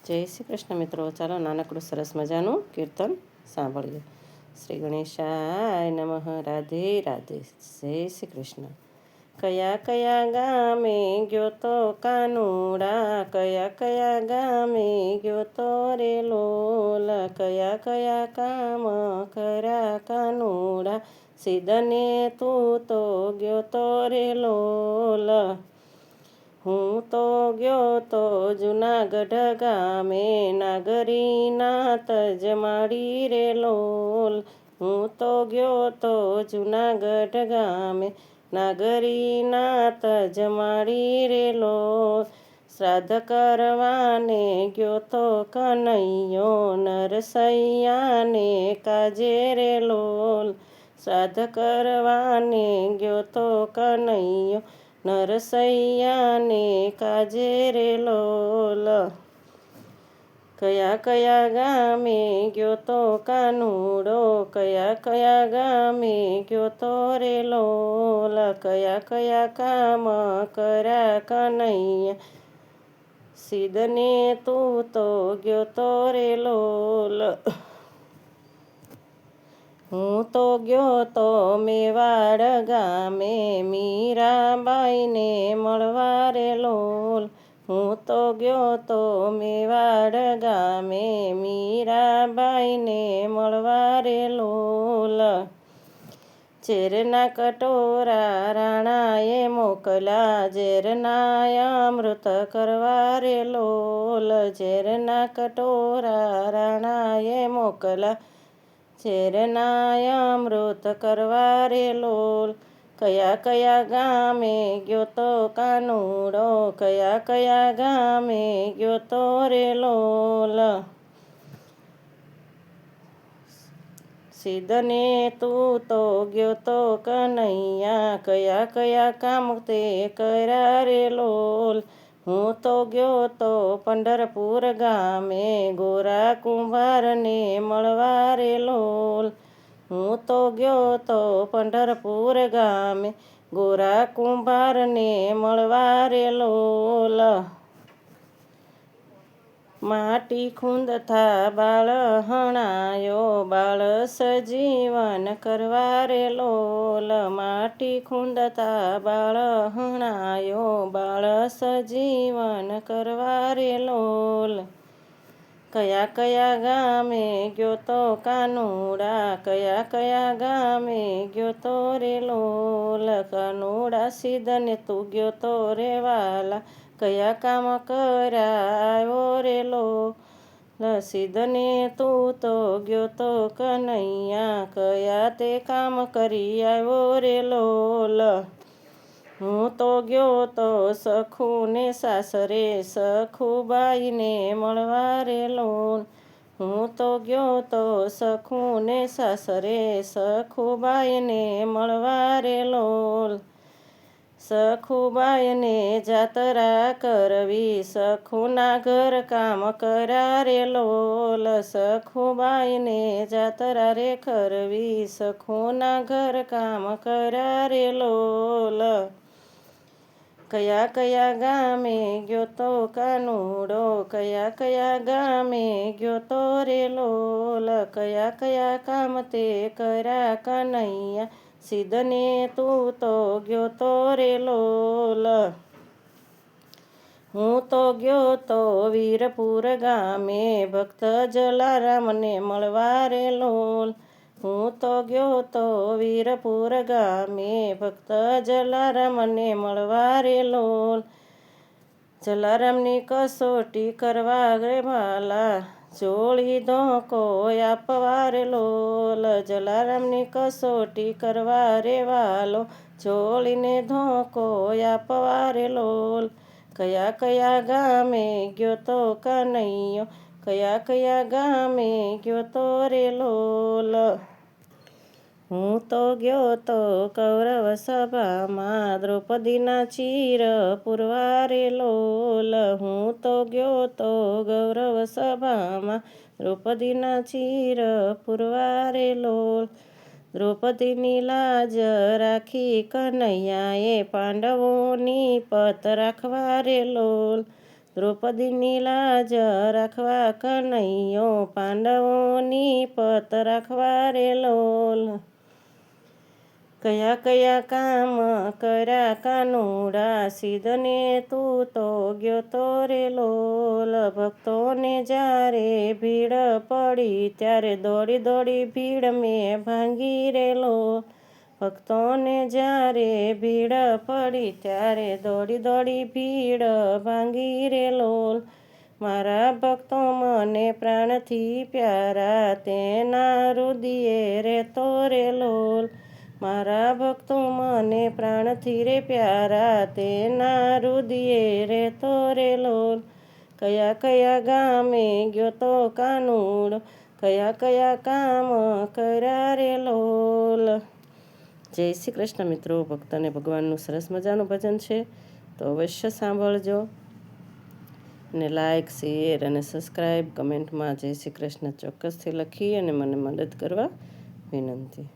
જય શ્રી કૃષ્ણ મિત્રો. ચાલો નાનકડું સરસ મજાનું કીર્તન સાંભળીએ. શ્રી ગણેશાય નમઃ. રાધે રાધે. જય શ્રી કૃષ્ણ. કયા કયા ગામે ગયો તો કાનુડા, કયા કયા ગામે ગયો તો રે લોલ, કયા કયા કામ કર્યા કાનુડા, સીધને તું તો ગયો તો રે લોલ. હું તો ગયો તો જુનાગઢ ગામે, નાગરીના તજમાડી રે લોલ. હું તો ગયો તો જુનાગઢ ગામે, નાગરીના તજમાડી રે લોલ. શ્રાદ્ધ કરવાને ગયો તો કનૈયો, નરસૈયાને કાજે રે લોલ. શ્રાદ્ધ કરવાને ગયો તો કનૈયો, નરસૈયાને કાજે રે લોલ. કયા કયા ગામે ગયો તો કાનુડો, કયા કયા ગામે ગયો તો રે લોલ, કયા કયા કામ કર્યા કનૈયા, સીધને તું તો ગયો તો રે લોલ. હું તો ગયો તો મેવાડ ગામે, મીરાબાઈને મળવા રે લોલ. હું તો ગયો તો મેવાડ ગામે, મીરાબાઈને મળવા રે લોલ. ઝેરના કટોરા રાણાએ મોકલ્યા, ઝેરના અમૃત કરવા રે લોલ. ઝેરના કટોરા રાણાએ મોકલ્યા, ઝેરના અમૃત કરવા રે લોલ. કયા કયા ગામે ગયો તો કાનુડો, કયા કયા ગામે ગયો તો રે લોલ. સીધને તું તો ગયો તો કનૈયા, કયા કયા કામ તે કર્યા રે લોલ. હું તો ગયો તો પંઢરપુર ગામે, ગોરા કુંભારને મળવા રે લોલ. હું તો ગયો તો પંઢરપુર ગામે, ગોરા કુંભારને મળવા રે લોલ. માટી ખૂંદતા બાળ હણાયો, બાળ સજીવન કરવા રે લોલ. માટી ખૂંદતા બાળ હણાયો, બાળ સજીવન કરવા રે લોલ. કયા કયા ગામે ગયો તો કાનુડા, કયા કયા ગામે ગયો તો રે લોલ. કાનુડા સીધને તું ગયો તો રે વાલા, કયા કામ કર્યા આવ્યો રે લોલ. સીધને તું તો ગયો તો કનૈયા, કયા તે કામ કરી આવ્યો રે લોલ. હું તો ગયો તો સખુને સાસરે, સખુબાઈને મળવા રે લોલ. હું તો ગયો તો સખુને સાસરે, સખુબાઈને મળવા રે લોલ. સખુબાઈને જાતરા કરવી, સખુના ઘર કામ કર્યા રે લોલ. સખુબાઈને જાતરા રે કરવી, સખુના ઘર કામ કર્યા રે લોલ. કયા કયા ગામે ગયો તો કાનુડો, કયા કયા ગામે ગયો તો રે લોલ. કયા કયા કામ તે કર્યા કનૈયા, સીધને તું તો ગયો તો રે લોલ. હું તો ગયો તો વીરપુર ગામે, ભક્ત જલારામને મળવા રે લોલ. હું તો ગયો તો વીરપુર ગામે, ભક્ત જલારામને મળવા રે લોલ. જલારામની કસોટી કરવા રે વાલા, જોડી ધોકો આપવા રે લોલ. જલારામની કસોટી કરવા રે વાલો, જોડીને ધોકો આપવા રે લોલ. કયા કયા ગામે ગયો તો કનૈયો, કયા કયા ગામે ગયો તો રે લોલ. હું તો ગયો તો કૌરવ સભામાં, દ્રૌપદીના ચીર પૂરવા રે લોલ. હું તો ગયો તો ગૌરવ સભામાં, દ્રૌપદીના ચીર પૂરવા રે લોલ. દ્રૌપદીની લાજ રાખી કનૈયાએ, પાંડવોની પત રાખવા રે લોલ. દ્રૌપદીની લાજ રાખવા કનૈયો, પાંડવોની પત રાખવા રે લોલ. કયા કયા કામ કર્યા કાનુડા, સિદ્ધને તું તો ગયો તો રે લોલ. ભક્તોને જ્યારે ભીડ પડી, ત્યારે દોડી દોડી ભીડ મેં ભાંગી રે લોલ. ભક્તોને જ્યારે ભીડ પડી, ત્યારે દોડી દોડી ભીડ ભાંગી રે લોલ. મારા ભક્તો મને પ્રાણથી પ્યારા, તેના હૃદયે રહેતો રે લોલ. મારા ભક્તો મને પ્રાણથી રે પ્યારા, તેના હૃદયે રહેતો રે લોલ. કયા કયા ગામે ગયો તો કાનુડો, કયા કયા કામ કર્યા રે લોલ. જય શ્રી કૃષ્ણ મિત્રો. ભક્તને ભગવાનનું સરસ મજાનું ભજન છે, તો અવશ્ય સાંભળજો. અને લાઈક, શેર અને સબસ્ક્રાઈબ, કમેન્ટમાં જય શ્રી કૃષ્ણ ચોક્કસથી લખી અને મને મદદ કરવા વિનંતી.